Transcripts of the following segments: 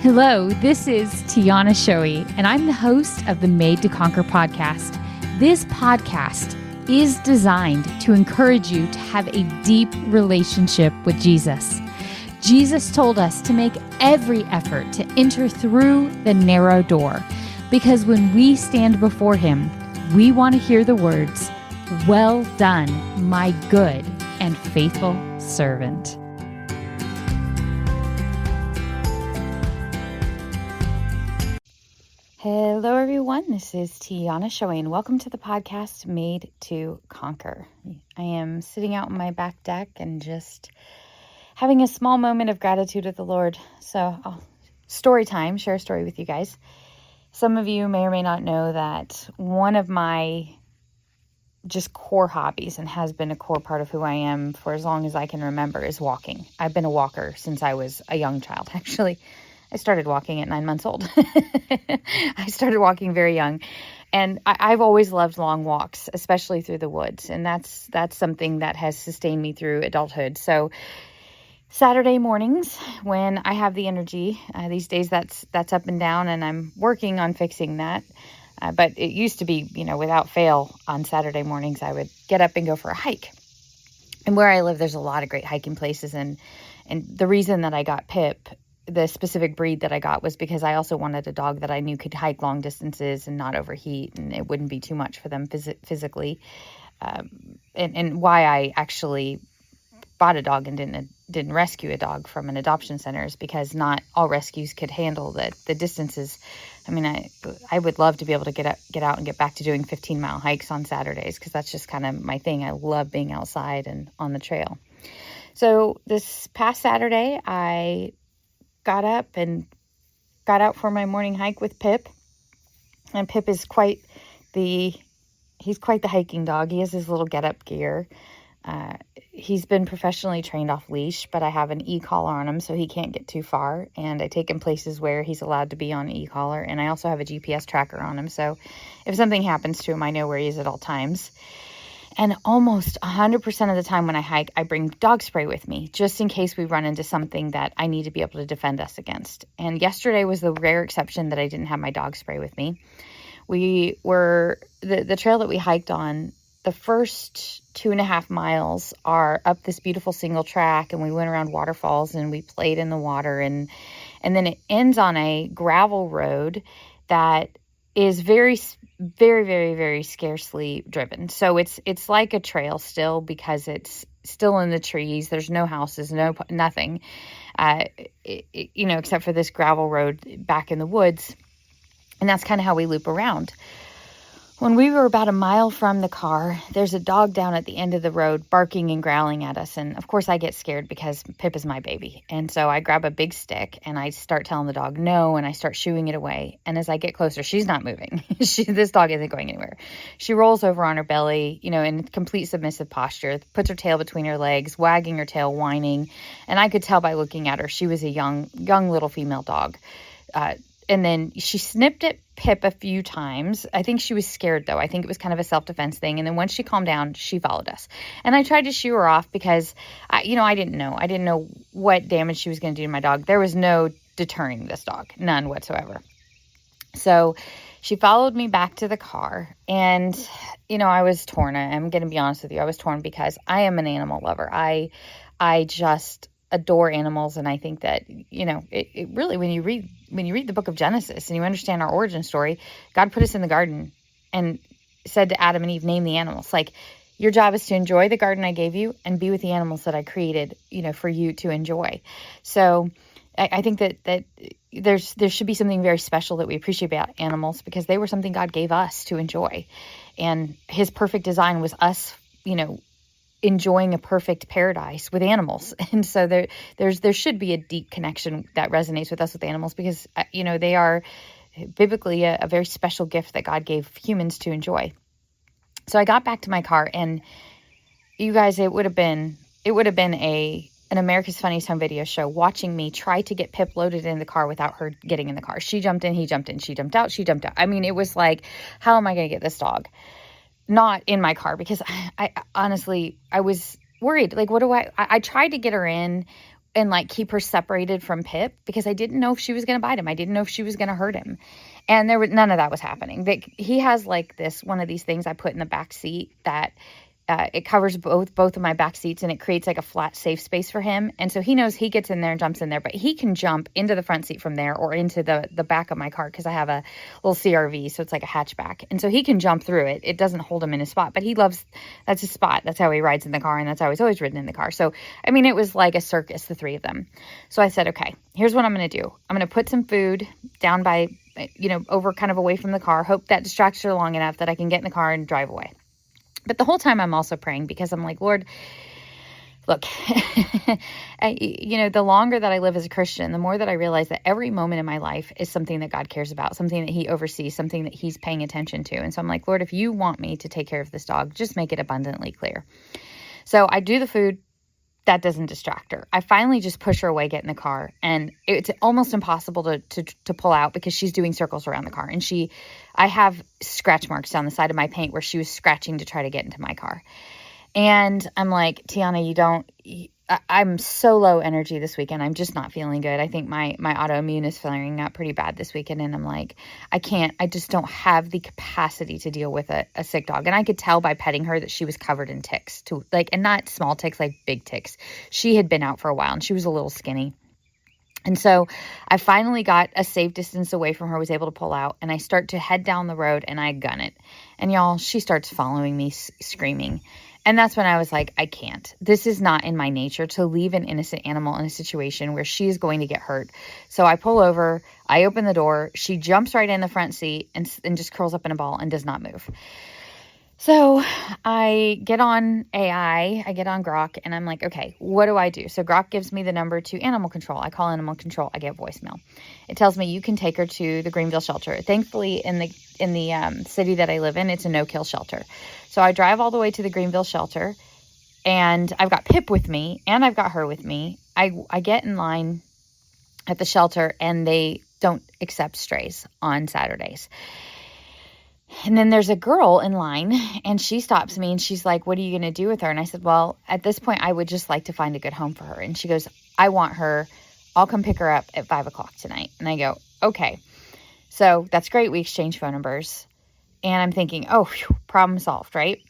Hello, this is Tiana Shoei, and I'm the host of the Made to Conquer podcast. This podcast is designed to encourage you to have a deep relationship with Jesus. Jesus told us to make every effort to enter through the narrow door, because when we stand before Him, we want to hear the words, "Well done, my good and faithful servant." Hello, everyone. This is Tiana Shoei, and welcome to the podcast Made to Conquer. I am sitting out on my back deck and just having a small moment of gratitude with the Lord. So, story time, share a story with you guys. Some of you may or may not know that one of my just core hobbies, and has been a core part of who I am for as long as I can remember, is walking. I've been a walker since I was a young child, actually. I started walking at 9 months old. I started walking very young. And I've always loved long walks, especially through the woods. And that's something that has sustained me through adulthood. So Saturday mornings, when I have the energy, these days that's up and down, and I'm working on fixing that. But it used to be, without fail, on Saturday mornings, I would get up and go for a hike. And where I live, there's a lot of great hiking places. And the reason that I got Pip, the specific breed that I got, was because I also wanted a dog that I knew could hike long distances and not overheat, and it wouldn't be too much for them physically. And why I actually bought a dog and didn't rescue a dog from an adoption center is because not all rescues could handle the distances. I mean, I would love to be able to get out and get back to doing 15-mile hikes on Saturdays, because that's just kind of my thing. I love being outside and on the trail. So this past Saturday, I got up and got out for my morning hike with Pip. And Pip is quite the hiking dog. He has his little get-up gear. He's been professionally trained off leash, but I have an e-collar on him so he can't get too far. And I take him places where he's allowed to be on e-collar. And I also have a GPS tracker on him, so if something happens to him, I know where he is at all times. And almost 100% of the time when I hike, I bring dog spray with me, just in case we run into something that I need to be able to defend us against. And yesterday was the rare exception that I didn't have my dog spray with me. We were, the trail that we hiked on, the first 2.5 miles are up this beautiful single track, and we went around waterfalls and we played in the water. And then it ends on a gravel road that is very, very, very, very scarcely driven. So it's like a trail still, because it's still in the trees. There's no houses, nothing, except for this gravel road back in the woods. And that's kind of how we loop around. When we were about a mile from the car, there's a dog down at the end of the road barking and growling at us. And of course I get scared because Pip is my baby. And so I grab a big stick and I start telling the dog no, and I start shooing it away. And as I get closer, she's not moving. This dog isn't going anywhere. She rolls over on her belly, in complete submissive posture, puts her tail between her legs, wagging her tail, whining. And I could tell by looking at her, she was a young little female dog. And then she snipped at Pip a few times. I think she was scared, though. I think it was kind of a self-defense thing. And then once she calmed down, she followed us. And I tried to shoo her off because, I didn't know. I didn't know what damage she was going to do to my dog. There was no deterring this dog, none whatsoever. So she followed me back to the car. And, I was torn. I'm going to be honest with you. I was torn because I am an animal lover. I just adore animals, and I think that it really, when you read the book of Genesis and you understand our origin story, God put us in the garden and said to Adam and Eve, name the animals. Like, your job is to enjoy the garden I gave you and be with the animals that I created, for you to enjoy. So I think that there should be something very special that we appreciate about animals, because they were something God gave us to enjoy, and His perfect design was us, enjoying a perfect paradise with animals. And so there should be a deep connection that resonates with us with animals, because they are biblically a very special gift that God gave humans to enjoy. So I got back to my car, and you guys, it would have been an America's Funniest Home Video show watching me try to get Pip loaded in the car without her getting in the car. She jumped in, he jumped in, she jumped out, she jumped out. I mean, it was like, how am I going to get this dog not in my car? Because I honestly, I was worried. Like, what do I tried to get her in and like keep her separated from Pip because I didn't know if she was going to bite him. I didn't know if she was going to hurt him. And there was none of that was happening. He has like one of these things I put in the back seat that it covers both of my back seats, and it creates like a flat safe space for him. And so he knows he gets in there and jumps in there, but he can jump into the front seat from there or into the back of my car because I have a little CRV, so it's like a hatchback. And so he can jump through it. It doesn't hold him in his spot, but that's his spot. That's how he rides in the car, and that's how he's always ridden in the car. So, I mean, it was like a circus, the three of them. So I said, okay, here's what I'm going to do. I'm going to put some food down by, over kind of away from the car, hope that distracts her long enough that I can get in the car and drive away. But the whole time I'm also praying because I'm like, Lord, look, the longer that I live as a Christian, the more that I realize that every moment in my life is something that God cares about, something that he oversees, something that he's paying attention to. And so I'm like, Lord, if you want me to take care of this dog, just make it abundantly clear. So I do the food. That doesn't distract her. I finally just push her away, get in the car, and it's almost impossible to pull out because she's doing circles around the car. And I have scratch marks down the side of my paint where she was scratching to try to get into my car. And I'm like, Tiana, I'm so low energy this weekend. I'm just not feeling good. I think my autoimmune is flaring up pretty bad this weekend. And I'm like, I just don't have the capacity to deal with a sick dog. And I could tell by petting her that she was covered in ticks and not small ticks, like big ticks. She had been out for a while and she was a little skinny. And so I finally got a safe distance away from her, was able to pull out, and I start to head down the road and I gun it. And y'all, she starts following me screaming. And that's when I was like, I can't. This is not in my nature to leave an innocent animal in a situation where she is going to get hurt. So I pull over, I open the door, she jumps right in the front seat and just curls up in a ball and does not move. So I get on AI, I get on Grok, and I'm like, okay, what do I do? So Grok gives me the number to animal control. I call animal control. I get voicemail. It tells me you can take her to the Greenville shelter. Thankfully, in the city that I live in, it's a no-kill shelter. So I drive all the way to the Greenville shelter, and I've got Pip with me, and I've got her with me. I get in line at the shelter, and they don't accept strays on Saturdays. And then there's a girl in line, and she stops me and she's like, what are you going to do with her? And I said, well, at this point, I would just like to find a good home for her. And she goes, I want her. I'll come pick her up at 5:00 tonight. And I go, okay. So that's great. We exchange phone numbers. And I'm thinking, oh, phew, problem solved, right?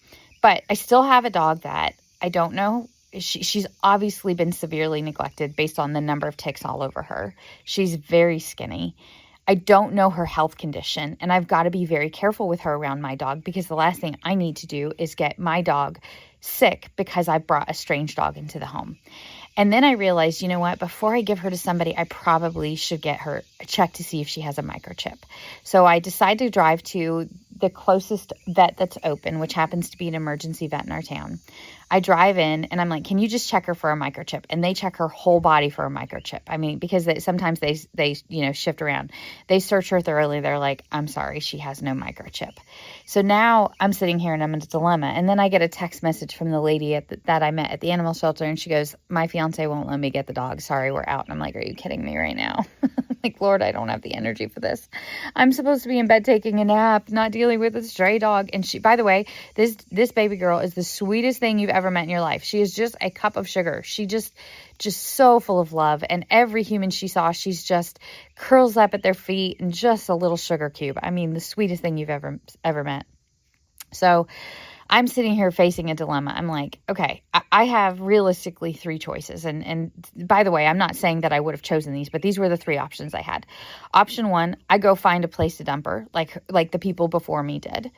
But I still have a dog that I don't know. She's obviously been severely neglected based on the number of ticks all over her. She's very skinny. I don't know her health condition, and I've got to be very careful with her around my dog because the last thing I need to do is get my dog sick because I brought a strange dog into the home. And then I realized, you know what, before I give her to somebody, I probably should get her checked to see if she has a microchip. So I decide to drive to the closest vet that's open, which happens to be an emergency vet in our town. I drive in and I'm like, can you just check her for a microchip? And they check her whole body for a microchip. I mean, because sometimes they shift around. They search her thoroughly. They're like, I'm sorry, she has no microchip. So now I'm sitting here and I'm in a dilemma. And then I get a text message from the lady that I met at the animal shelter. And she goes, my fiance won't let me get the dog. Sorry, we're out. And I'm like, are you kidding me right now? Like, Lord, I don't have the energy for this. I'm supposed to be in bed taking a nap, not dealing with a stray dog. And she, by the way, this baby girl is the sweetest thing you've ever met in your life. She is just a cup of sugar. She just so full of love. And every human she saw, she's just curls up at their feet and just a little sugar cube. I mean, the sweetest thing you've ever met. So I'm sitting here facing a dilemma. I'm like, okay, I have realistically three choices. And by the way, I'm not saying that I would have chosen these, but these were the three options I had. Option one, I go find a place to dump her, like the people before me did.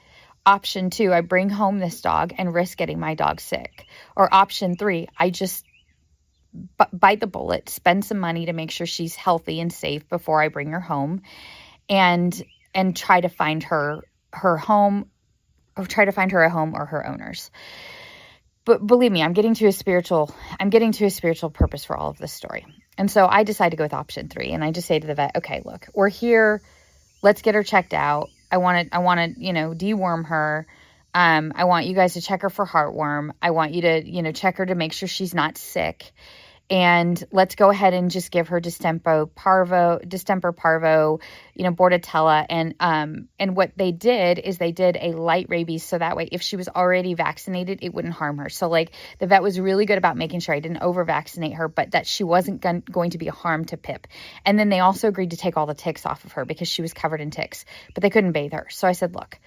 Option two, I bring home this dog and risk getting my dog sick. Or option three, I just bite the bullet, spend some money to make sure she's healthy and safe before I bring her home, and try to find her home, or try to find her a home or her owners. But believe me, I'm getting to a spiritual purpose for all of this story. And so I decide to go with option three. And I just say to the vet, okay, look, we're here. Let's get her checked out. I want to, deworm her. I want you guys to check her for heartworm. I want you to, check her to make sure she's not sick. and let's go ahead and just give her distemper parvo, bordetella. And what they did is they did a light rabies. So that way, if she was already vaccinated, it wouldn't harm her. So like the vet was really good about making sure I didn't over vaccinate her, but that she wasn't going to be a harm to Pip. And then they also agreed to take all the ticks off of her because she was covered in ticks, but they couldn't bathe her. So I said, look,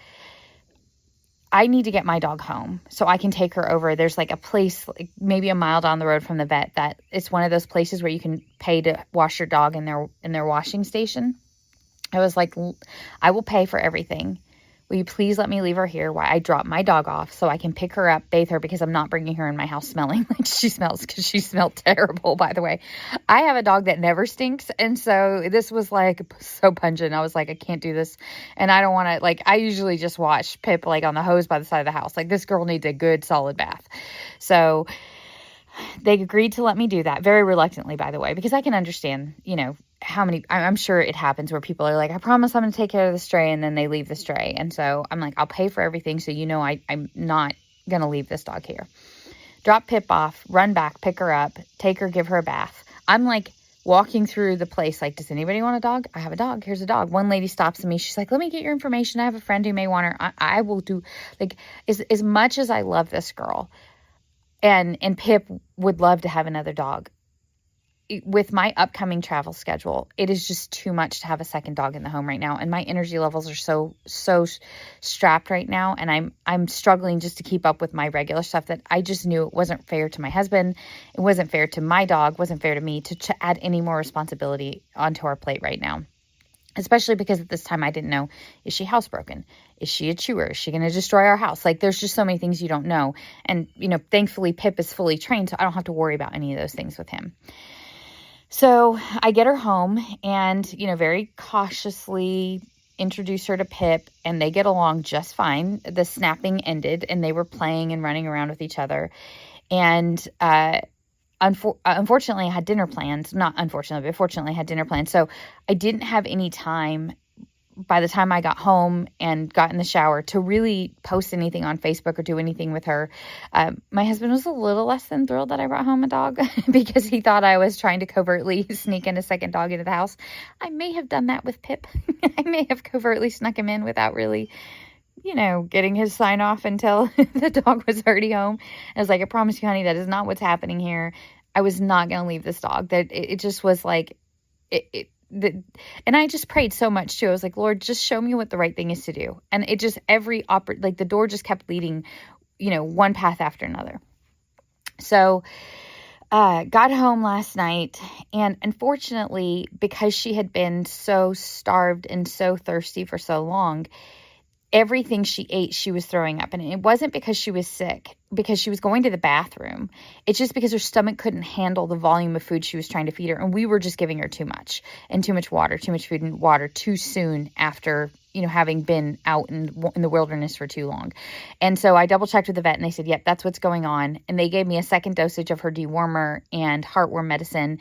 I need to get my dog home so I can take her over. There's like a place, like maybe a mile down the road from the vet, that it's one of those places where you can pay to wash your dog in their washing station. I was like, I will pay for everything. Will you please let me leave her here while I drop my dog off so I can pick her up, bathe her, because I'm not bringing her in my house smelling like she smells, because she smelled terrible, by the way. I have a dog that never stinks, and so this was like so pungent. I was like, I can't do this, and I don't want to, like, I usually just watch Pip like on the hose by the side of the house. Like, this girl needs a good solid bath. So they agreed to let me do that, very reluctantly, by the way, because I can understand, I'm sure it happens where people are like, I promise I'm going to take care of the stray, and then they leave the stray. And so I'm like, I'll pay for everything, so I'm not going to leave this dog here. Drop Pip off, run back, pick her up, take her, give her a bath. I'm like walking through the place like, does anybody want a dog? I have a dog. Here's a dog. One lady stops me. She's like, let me get your information. I have a friend who may want her. I will do, like, as much as I love this girl, and Pip would love to have another dog. With my upcoming travel schedule, it is just too much to have a second dog in the home right now. And my energy levels are so strapped right now. And I'm struggling just to keep up with my regular stuff, that I just knew it wasn't fair to my husband. It wasn't fair to my dog, wasn't fair to me to add any more responsibility onto our plate right now. Especially because at this time I didn't know, is she housebroken? Is she a chewer? Is she going to destroy our house? Like, there's just so many things you don't know. And, thankfully Pip is fully trained, so I don't have to worry about any of those things with him. So I get her home and, very cautiously introduce her to Pip, and they get along just fine. The snapping ended and they were playing and running around with each other. And, unfortunately I had dinner plans, not unfortunately, but fortunately I had dinner plans. So I didn't have any time by the time I got home and got in the shower to really post anything on Facebook or do anything with her. My husband was a little less than thrilled that I brought home a dog because he thought I was trying to covertly sneak in a second dog into the house. I may have done that with Pip. I may have covertly snuck him in without really, getting his sign off until the dog was already home. I was like, I promise you, honey, that is not what's happening here. I was not going to leave this dog. That it just was like, and I just prayed so much too. I was like, Lord, just show me what the right thing is to do. And it just, like the door just kept leading, one path after another. So, got home last night, and unfortunately, because she had been so starved and so thirsty for so long, everything she ate, she was throwing up. And it wasn't because she was sick, because she was going to the bathroom. It's just because her stomach couldn't handle the volume of food she was trying to feed her. And we were just giving her too much, and too much water, too much food and water too soon after, having been out in the wilderness for too long. And so I double checked with the vet, and they said, yep, that's what's going on. And they gave me a second dosage of her dewormer and heartworm medicine,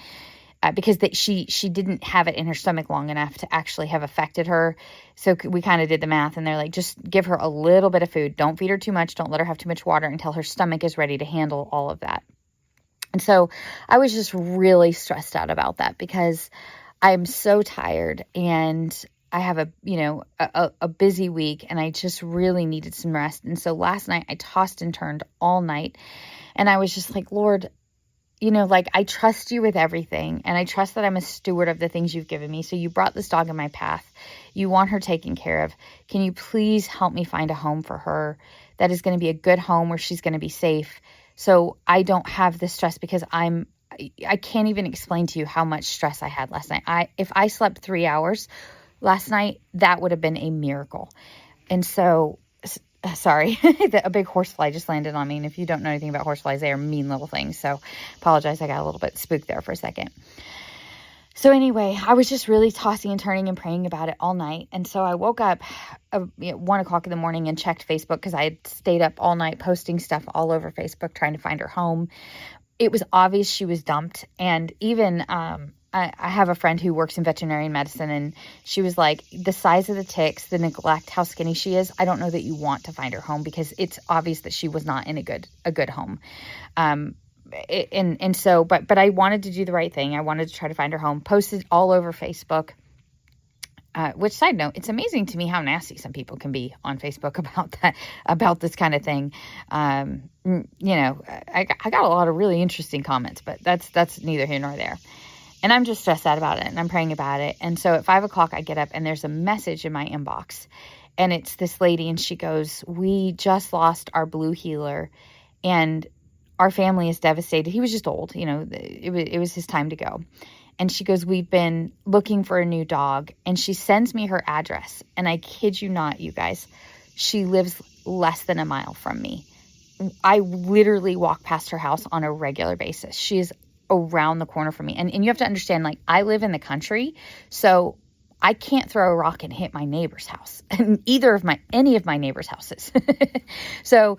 because she didn't have it in her stomach long enough to actually have affected her. So we kind of did the math, and they're like, just give her a little bit of food. Don't feed her too much. Don't let her have too much water until her stomach is ready to handle all of that. And so I was just really stressed out about that, because I'm so tired and I have a busy week, and I just really needed some rest. And so last night I tossed and turned all night, and I was just like, Lord, I trust you with everything, and I trust that I'm a steward of the things you've given me. So you brought this dog in my path. You want her taken care of. Can you please help me find a home for her that is going to be a good home where she's going to be safe, so I don't have this stress, because I can't even explain to you how much stress I had last night. If I slept 3 hours last night, that would have been a miracle. And so, sorry, a big horsefly just landed on me. And if you don't know anything about horseflies, they are mean little things. So apologize, I got a little bit spooked there for a second. So anyway, I was just really tossing and turning and praying about it all night. And so I woke up at 1 o'clock in the morning and checked Facebook, because I had stayed up all night posting stuff all over Facebook trying to find her home. It was obvious she was dumped. And even I have a friend who works in veterinarian medicine, and she was like, the size of the ticks, the neglect, how skinny she is, I don't know that you want to find her home, because it's obvious that she was not in a good home. but I wanted to do the right thing. I wanted to try to find her home, posted all over Facebook. Which, side note, it's amazing to me how nasty some people can be on Facebook about this kind of thing. I got a lot of really interesting comments, but that's neither here nor there. And I'm just stressed out about it, and I'm praying about it. And so at 5 o'clock, I get up, and there's a message in my inbox, and it's this lady, and she goes, "We just lost our blue heeler, and our family is devastated." He was just old, it was his time to go. And she goes, "We've been looking for a new dog." And she sends me her address. And I kid you not, you guys, she lives less than a mile from me. I literally walk past her house on a regular basis. She is around the corner from me. And you have to understand, like, I live in the country, so I can't throw a rock and hit my neighbor's house, and any of my neighbor's houses. So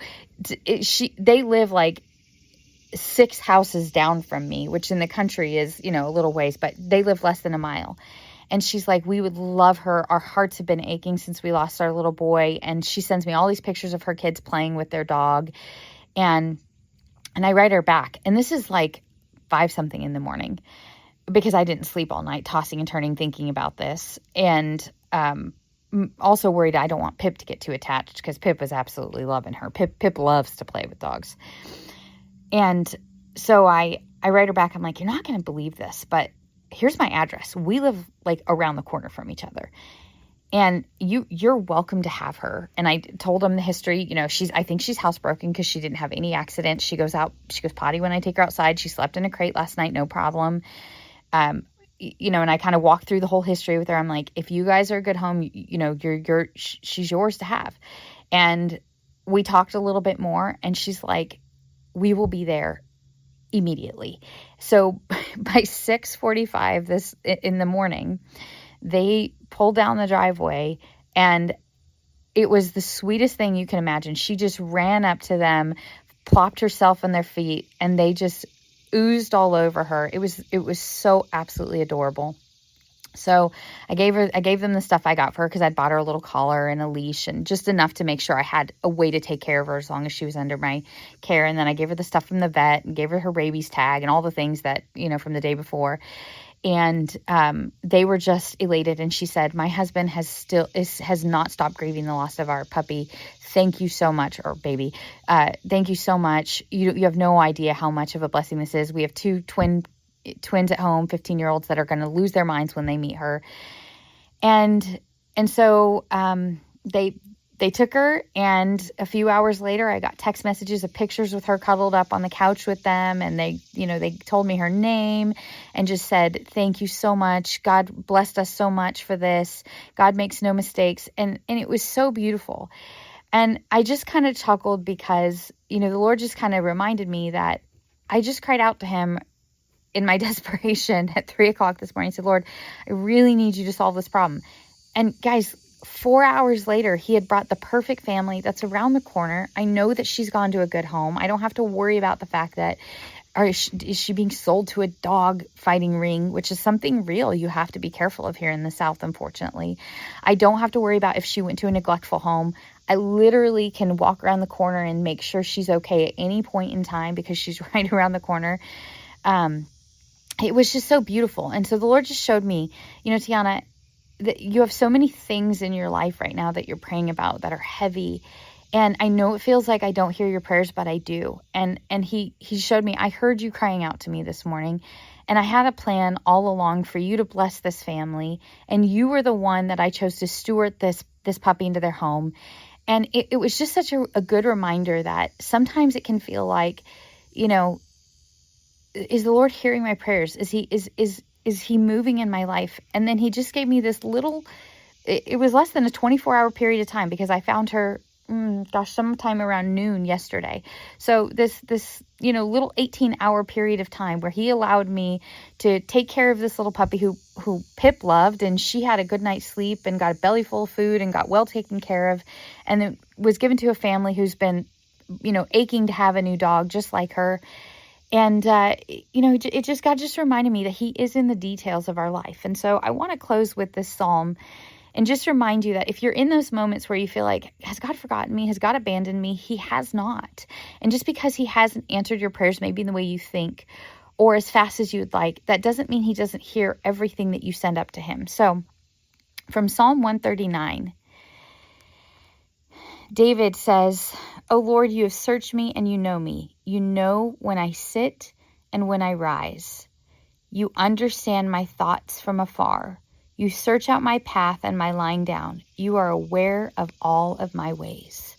they live like 6 houses down from me, which in the country is, a little ways, but they live less than a mile. And she's like, "We would love her. Our hearts have been aching since we lost our little boy." And she sends me all these pictures of her kids playing with their dog. And I write her back. And this is like 5-something in the morning, because I didn't sleep all night, tossing and turning, thinking about this. And also worried I don't want Pip to get too attached, because Pip was absolutely loving her. Pip loves to play with dogs. And so I write her back. I'm like, "You're not going to believe this, but here's my address. We live like around the corner from each other, and you're welcome to have her." And I told him the history. I think she's housebroken because she didn't have any accidents. She goes potty when I take her outside. She slept in a crate last night, no problem. And I kind of walked through the whole history with her. I'm like, "If you guys are a good home, she's yours to have." And we talked a little bit more, and she's like, "We will be there immediately." So by 6:45 in the morning, they pulled down the driveway, and it was the sweetest thing you can imagine. She just ran up to them, plopped herself on their feet, and they just oozed all over her. It was so absolutely adorable. So I gave them the stuff I got for her, because I'd bought her a little collar and a leash, and just enough to make sure I had a way to take care of her as long as she was under my care. And then I gave her the stuff from the vet, and gave her her rabies tag and all the things that, from the day before. And they were just elated. And she said, "My husband has not stopped grieving the loss of our puppy. Thank you so much," or baby. "Thank you so much. You have no idea how much of a blessing this is. We have 2 twins at home, 15-year-olds, that are going to lose their minds when they meet her." And so they took her, and a few hours later, I got text messages of pictures with her cuddled up on the couch with them. And they told me her name and just said, "Thank you so much. God blessed us so much for this. God makes no mistakes." And it was so beautiful. And I just kind of chuckled, because, the Lord just kind of reminded me that I just cried out to him in my desperation at 3 o'clock this morning. I said, "Lord, I really need you to solve this problem." And guys, 4 hours later, he had brought the perfect family that's around the corner. I know that she's gone to a good home. I don't have to worry about the fact that, is she being sold to a dog fighting ring, which is something real you have to be careful of here in the South, unfortunately. I don't have to worry about if she went to a neglectful home. I literally can walk around the corner and make sure she's okay at any point in time, because she's right around the corner. It was just so beautiful. And so the Lord just showed me, Tiana, that you have so many things in your life right now that you're praying about that are heavy. And I know it feels like I don't hear your prayers, but I do. And he showed me, I heard you crying out to me this morning, and I had a plan all along for you to bless this family. And you were the one that I chose to steward this puppy into their home. And it was just such a good reminder that sometimes it can feel like, is the Lord hearing my prayers? Is he moving in my life? And then he just gave me this it was less than a 24-hour period of time, because I found her, sometime around noon yesterday. So this little 18-hour period of time where he allowed me to take care of this little puppy who Pip loved, and she had a good night's sleep and got a belly full of food and got well taken care of, and it was given to a family who's been, aching to have a new dog just like her. And, God just reminded me that he is in the details of our life. And so I want to close with this psalm. And just remind you that if you're in those moments where you feel like, has God forgotten me? Has God abandoned me? He has not. And just because he hasn't answered your prayers, maybe in the way you think or as fast as you would like, that doesn't mean he doesn't hear everything that you send up to him. So from Psalm 139, David says, "O Lord, you have searched me and you know me. You know when I sit and when I rise. You understand my thoughts from afar. You search out my path and my lying down. You are aware of all of my ways."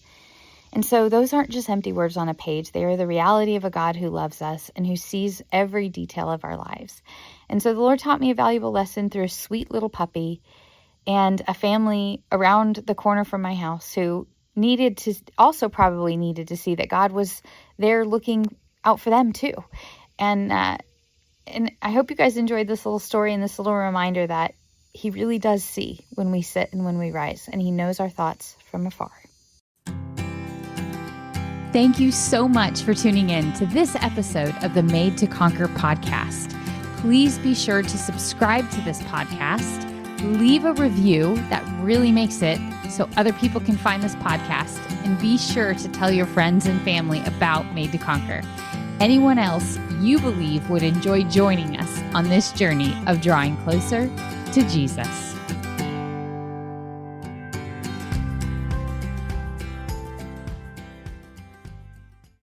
And so those aren't just empty words on a page. They are the reality of a God who loves us and who sees every detail of our lives. And so the Lord taught me a valuable lesson through a sweet little puppy and a family around the corner from my house who probably needed to see that God was there looking out for them too. And I hope you guys enjoyed this little story and this little reminder that he really does see when we sit and when we rise, and he knows our thoughts from afar. Thank you so much for tuning in to this episode of the Made to Conquer podcast. Please be sure to subscribe to this podcast, leave a review that really makes it so other people can find this podcast, and be sure to tell your friends and family about Made to Conquer. Anyone else you believe would enjoy joining us on this journey of drawing closer to Jesus.